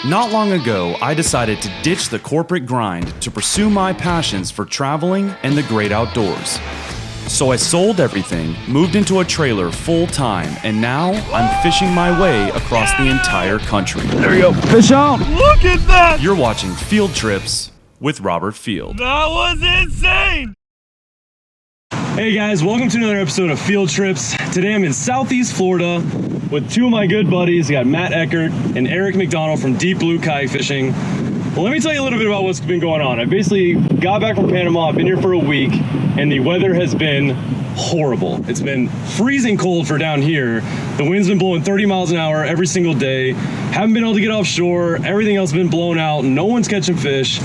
Not long ago, I decided to ditch the corporate grind to pursue my passions for traveling and the great outdoors. So I sold everything, moved into a trailer full-time, and now I'm fishing my way across the entire country. There we go, fish on! Look at that! You're watching Field Trips with Robert Field. That was insane! Hey guys, welcome to another episode of Field Trips. Today I'm in Southeast Florida with two of my good buddies. I got Matt Eckert and Eric McDonald from Deep Blue Kayak Fishing. Well, let me tell you a little bit about what's been going on. I basically got back from Panama. I've been here for a week, and the weather has been horrible. It's been freezing cold for down here. The wind's been blowing 30 miles an hour every single day. Haven't been able to get offshore. Everything else has been blown out. No one's catching fish.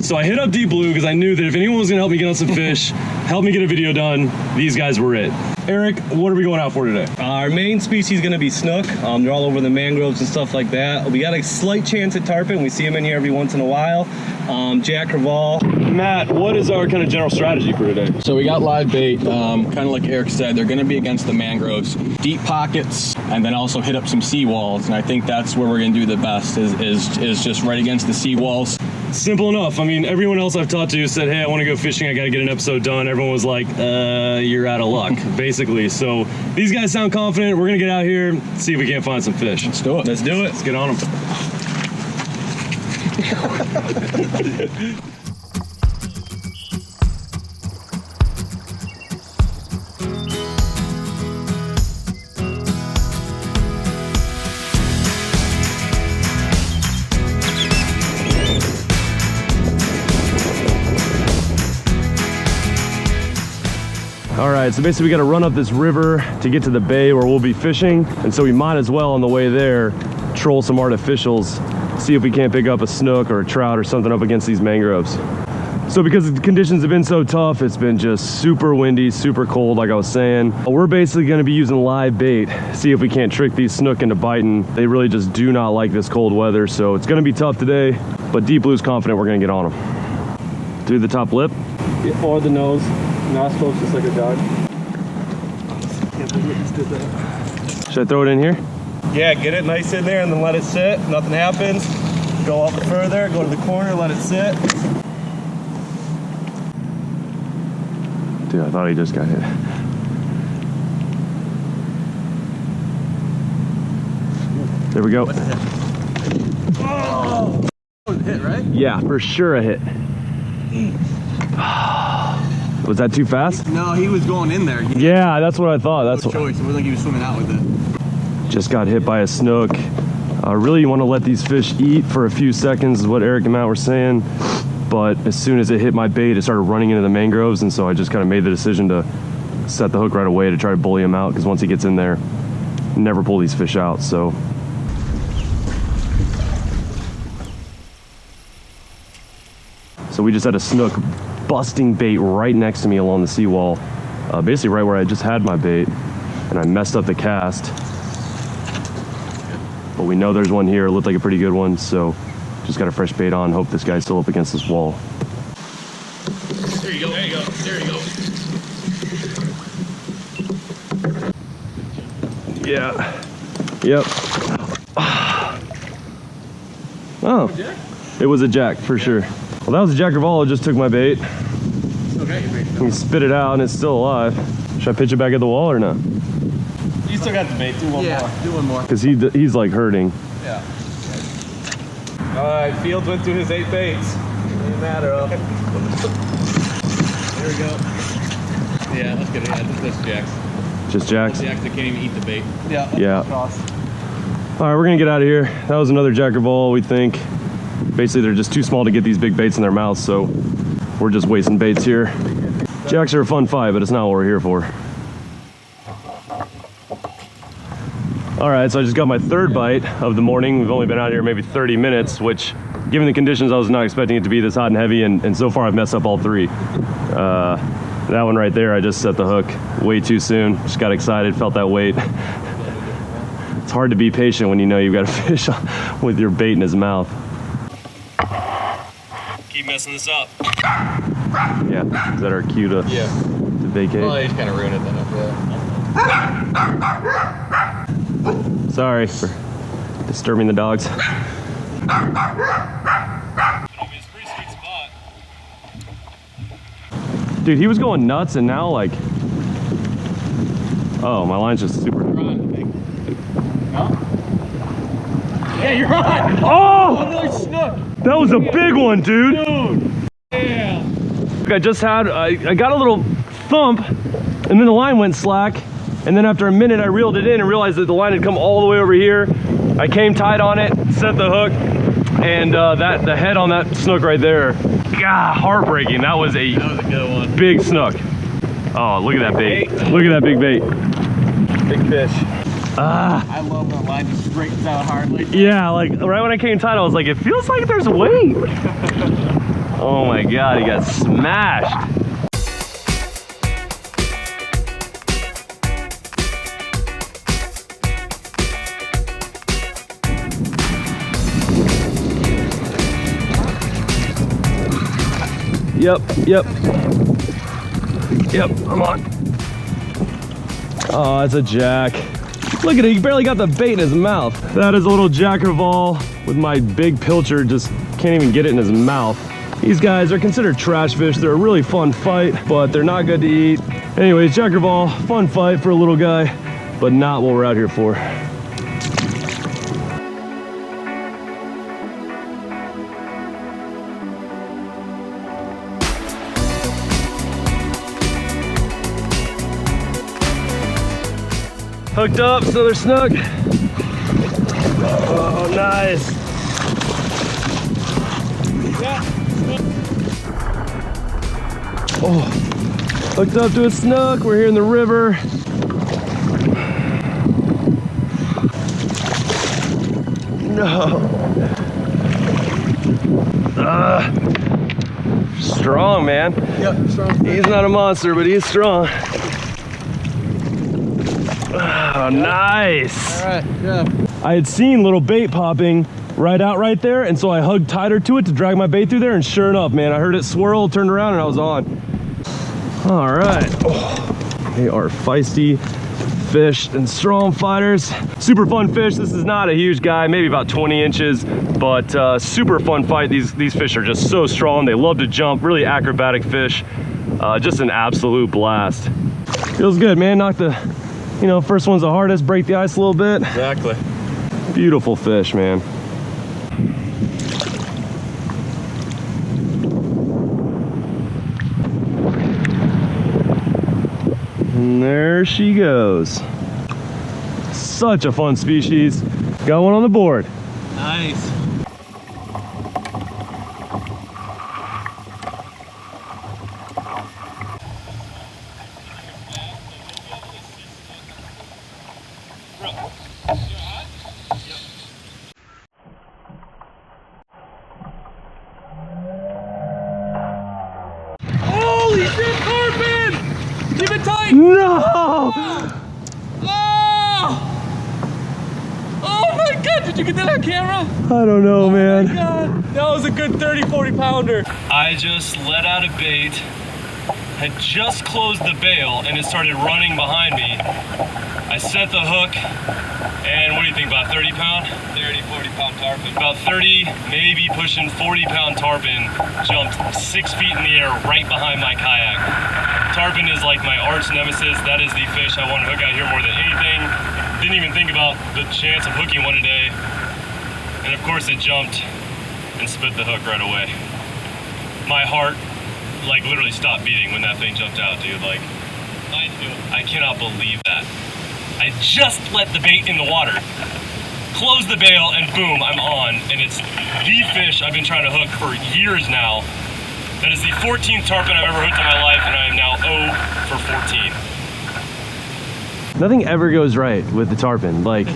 So I hit up Deep Blue because I knew that if anyone was gonna help me get on some fish, help me get a video done, these guys were it. Eric, what are we going out for today? Our main species is going to be snook. They're all over the mangroves and stuff like that. We got a slight chance at tarpon. We see them in here every once in a while. Jack Crevalle. Matt, what is our kind of general strategy for today? So we got live bait, kind of like Eric said, they're going to be against the mangroves, deep pockets, and then also hit up some seawalls. And I think that's where we're going to do the best is just right against the seawalls. Simple enough. I mean, everyone else I've talked to said, hey, I want to go fishing. I got to get an episode done. Everyone was like, you're out of luck, basically. So these guys sound confident. We're going to get out here, see if we can't find some fish. Let's do it. Let's do it. Let's get on them. All right, so basically we got to run up this river to get to the bay where we'll be fishing. And so we might as well on the way there troll some artificials, see if we can't pick up a snook or a trout or something up against these mangroves. So because the conditions have been so tough, it's been just super windy, super cold, like I was saying. We're basically going to be using live bait, see if we can't trick these snook into biting. They really just do not like this cold weather, so it's going to be tough today, but Deep Blue's confident we're going to get on them. Through the top lip. Or the nose. Nostrils just like a dog. Should I throw it in here? Yeah, get it nice in there and then let it sit. Nothing happens. Go up further, go to the corner, let it sit. Dude, I thought he just got hit. There we go. Oh! Hit, right? Yeah, for sure a hit. Was that too fast? No, he was going in there. Yeah, that's what I thought. That's No choice. It wasn't like he was swimming out with it. Just got hit by a snook. Really, you want to let these fish eat for a few seconds is what Eric and Matt were saying. But as soon as it hit my bait, it started running into the mangroves, and so I just kind of made the decision to set the hook right away to try to bully him out, because once he gets in there, never pull these fish out. So we just had a snook busting bait right next to me along the seawall, basically right where I just had my bait, and I messed up the cast. But we know there's one here. It looked like a pretty good one, so just got a fresh bait on. Hope this guy's still up against this wall. There you go, there you go, there you go. Yeah. Yep. Oh, it was a jack for sure. Well, that was a Jack Crevalle, just took my bait. Okay, He spit it out and it's still alive. Should I pitch it back at the wall or not? You still got the bait. Do one more. Do one more. Because he's like hurting. Yeah. All right, Fields went through his 8 baits. Doesn't matter. There we go. Yeah, that's good. Yeah, that's Jack's. Just Jacks? Jacks that can't even eat the bait. Yeah. Yeah. All right, we're gonna get out of here. That was another Jack Crevalle, we think. Basically, they're just too small to get these big baits in their mouths, so we're just wasting baits here. Jacks are a fun fight, but it's not what we're here for. All right, so I just got my third bite of the morning. We've only been out here maybe 30 minutes, which, given the conditions, I was not expecting it to be this hot and heavy, and so far I've messed up all 3. That one right there, I just set the hook way too soon. Just got excited, felt that weight. It's hard to be patient when you know you've got a fish with your bait in his mouth. Keep messing this up. Yeah, is that our cue to vacate? Well, he's kind of ruined it then after that. Sorry for disturbing the dogs. It's a pretty sweet spot. Dude, he was going nuts and now like, oh, my line's just super. Yeah, you're on. Oh! Another snook. That was a big one, dude. Yeah. I just had, I got a little thump and then the line went slack. And then after a minute, I reeled it in and realized that the line had come all the way over here. I came tight on it, set the hook, and the head on that snook right there. God, heartbreaking. That was a good one. big snook. Oh, look at that bait. Look at that big bait. Big fish. Ah. I love when a line just straightens out hard like that. Yeah, like right when I came tight, I was like, it feels like there's weight. Oh my God, he got smashed. Yep, I'm on. Oh, that's a jack. Look at it, he barely got the bait in his mouth. That is a little jack crevalle with my big pilcher, just can't even get it in his mouth. These guys are considered trash fish. They're a really fun fight, but they're not good to eat. Anyways, jack crevalle, fun fight for a little guy, but not what we're out here for. Hooked up, it's another snook. Oh, nice. Oh, hooked up to a snook. We're here in the river. No. Strong, man. Yep, strong. He's not a monster, but he's strong. Oh, nice. All right, yeah. I had seen little bait popping right out right there, and so I hugged tighter to it to drag my bait through there, and sure enough, man, I heard it swirl, turned around, and I was on. All right. Oh, they are feisty fish and strong fighters. Super fun fish. This is not a huge guy, maybe about 20 inches, but super fun fight. These fish are just so strong. They love to jump, really acrobatic fish. Just an absolute blast. Feels good, man. Knock the, you know, first one's the hardest, break the ice a little bit. Exactly. Beautiful fish, man. And there she goes. Such a fun species. Got one on the board. Nice. Holy shit, Corbin! Keep it tight. No! Oh my God, did you get that on camera? I don't know, man. God, that was a good 30, 40 pounder. I just let out a bait, had just closed the bail, and it started running behind me. I set the hook, and what do you think, about 30 pound? 30, 40 pound tarpon. About 30, maybe pushing 40 pound tarpon jumped 6 feet in the air right behind my kayak. Tarpon is like my arch nemesis. That is the fish I want to hook out here more than anything. Didn't even think about the chance of hooking one today. And of course it jumped and spit the hook right away. My heart like literally stopped beating when that thing jumped out, dude. Like, I cannot believe that. I just let the bait in the water, close the bail, and boom, I'm on. And it's the fish I've been trying to hook for years now. That is the 14th tarpon I've ever hooked in my life, and I am now 0 for 14. Nothing ever goes right with the tarpon. Like,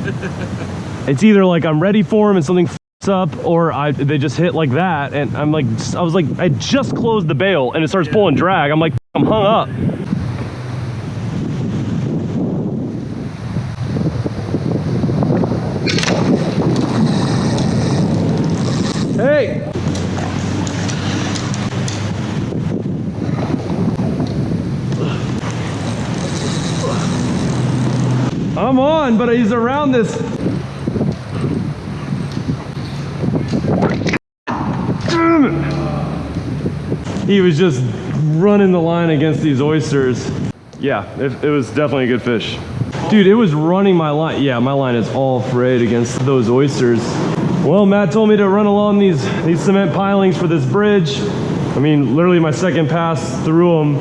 it's either like I'm ready for them and something f***s up, or they just hit like that, and I'm like, I was like, I just closed the bail, and it starts pulling drag. I'm like, I'm hung up. Hey! I'm on, but he's around this. Damn it. He was just running the line against these oysters. Yeah, it was definitely a good fish. Dude, it was running my line. Yeah, my line is all frayed against those oysters. Well, Matt told me to run along these cement pilings for this bridge. I mean, literally my second pass through them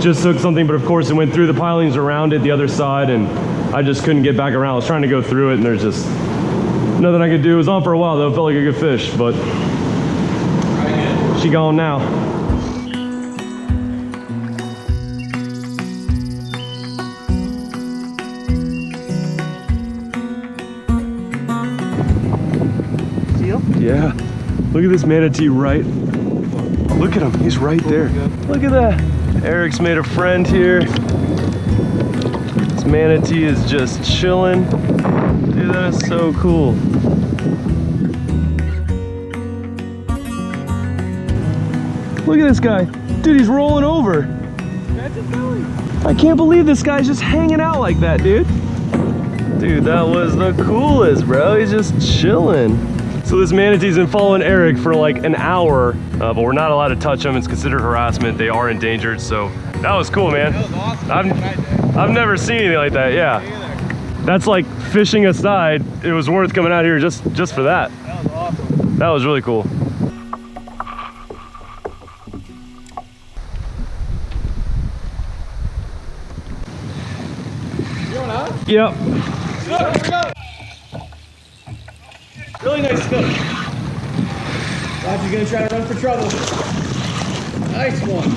just took something, but of course it went through the pilings around it, the other side, and I just couldn't get back around. I was trying to go through it, and there's just nothing I could do. It was on for a while, though. It felt like a good fish, but she gone now. Yeah, look at this manatee right. Look at him, he's right there. Look at that. Eric's made a friend here. This manatee is just chilling. Dude, that is so cool. Look at this guy. Dude, he's rolling over. I can't believe this guy's just hanging out like that, dude. Dude, that was the coolest, bro. He's just chilling. So this manatee's been following Eric for like an hour, but we're not allowed to touch them. It's considered harassment. They are endangered, so that was cool, man. That was awesome. I've never seen anything like that, yeah. That's like fishing aside, it was worth coming out here just for that. That was awesome. That was really cool. You going out? Yep. Here we go. Really nice snook. Roger's gonna try to run for trouble. Nice one.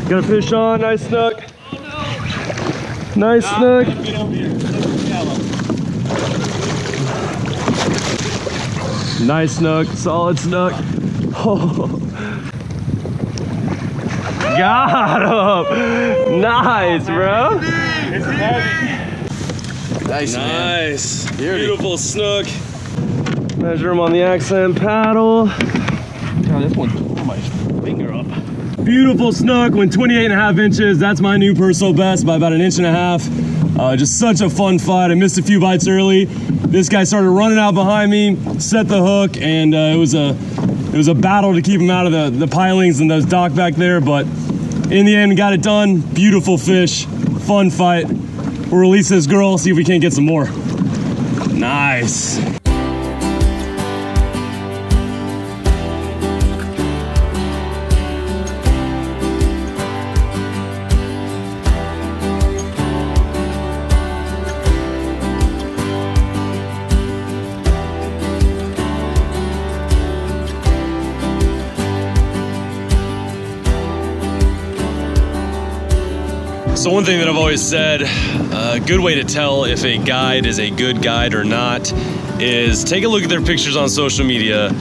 Got a fish on, nice snook. Oh no. Nice snook. Get over here. Look shallow. Nice snook, solid snook. Oh. Got him. Nice, bro. It's heavy. Nice, Nice. Beautiful snook. Measure him on the accent paddle. God, this one tore my finger up. Beautiful snook, went 28.5 inches. That's my new personal best by about 1.5 inches. Just such a fun fight. I missed a few bites early. This guy started running out behind me, set the hook, and it was a battle to keep him out of the pilings and those dock back there, but in the end, got it done. Beautiful fish, fun fight. We'll release this girl, see if we can't get some more. Nice. So one thing that I've always said, a good way to tell if a guide is a good guide or not is take a look at their pictures on social media,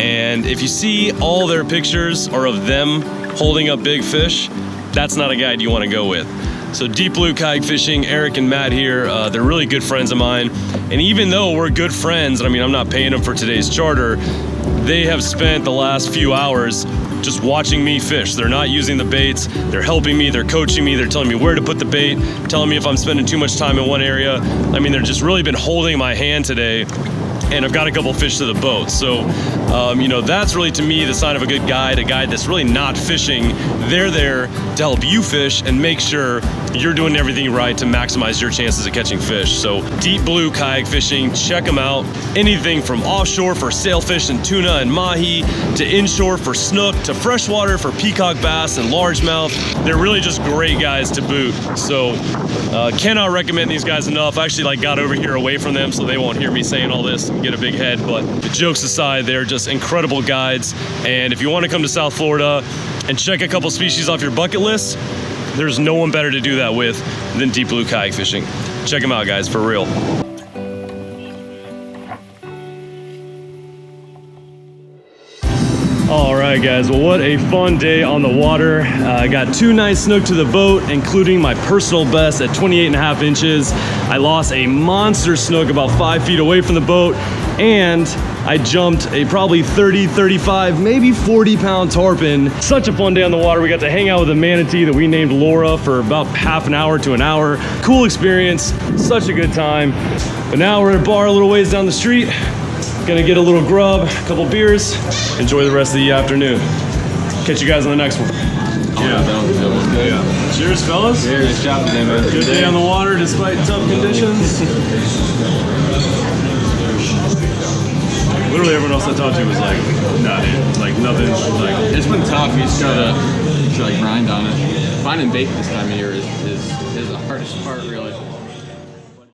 and if you see all their pictures are of them holding up big fish, that's not a guide you want to go with. So Deep Blue Kayak Fishing, Eric and Matt here, they're really good friends of mine, and even though we're good friends, I mean, I'm not paying them for today's charter, they have spent the last few hours just watching me fish. They're not using the baits, they're helping me, they're coaching me, they're telling me where to put the bait, telling me if I'm spending too much time in one area. I mean, they're just really been holding my hand today, and I've got a couple fish to the boat. So, you know, that's really to me the sign of a good guide, a guide that's really not fishing. They're there to help you fish and make sure you're doing everything right to maximize your chances of catching fish. So Deep Blue Kayak Fishing, check them out. Anything from offshore for sailfish and tuna and mahi, to inshore for snook, to freshwater for peacock bass and largemouth. They're really just great guys to boot. So cannot recommend these guys enough. I actually got over here away from them so they won't hear me saying all this and get a big head, but jokes aside, they're just incredible guides. And if you want to come to South Florida and check a couple species off your bucket list, there's no one better to do that with than Deep Blue Kayak Fishing. Check them out, guys, for real. All right, guys, well, what a fun day on the water. I got 2 nice snook to the boat, including my personal best at 28.5 inches. I lost a monster snook about 5 feet away from the boat, and I jumped a probably 30, 35, maybe 40-pound tarpon. Such a fun day on the water. We got to hang out with a manatee that we named Laura for about half an hour to an hour. Cool experience, such a good time. But now we're at a bar a little ways down the street. Gonna get a little grub, a couple beers, enjoy the rest of the afternoon. Catch you guys on the next one. Yeah, that was good. Yeah. Cheers, fellas. Cheers. Nice job today, man. Good day on the water despite tough conditions. Literally everyone else I talked to was like, nah, dude, like nothing, like. It's been tough. You just gotta like grind on it. Finding bait this time of year is the hardest part, really.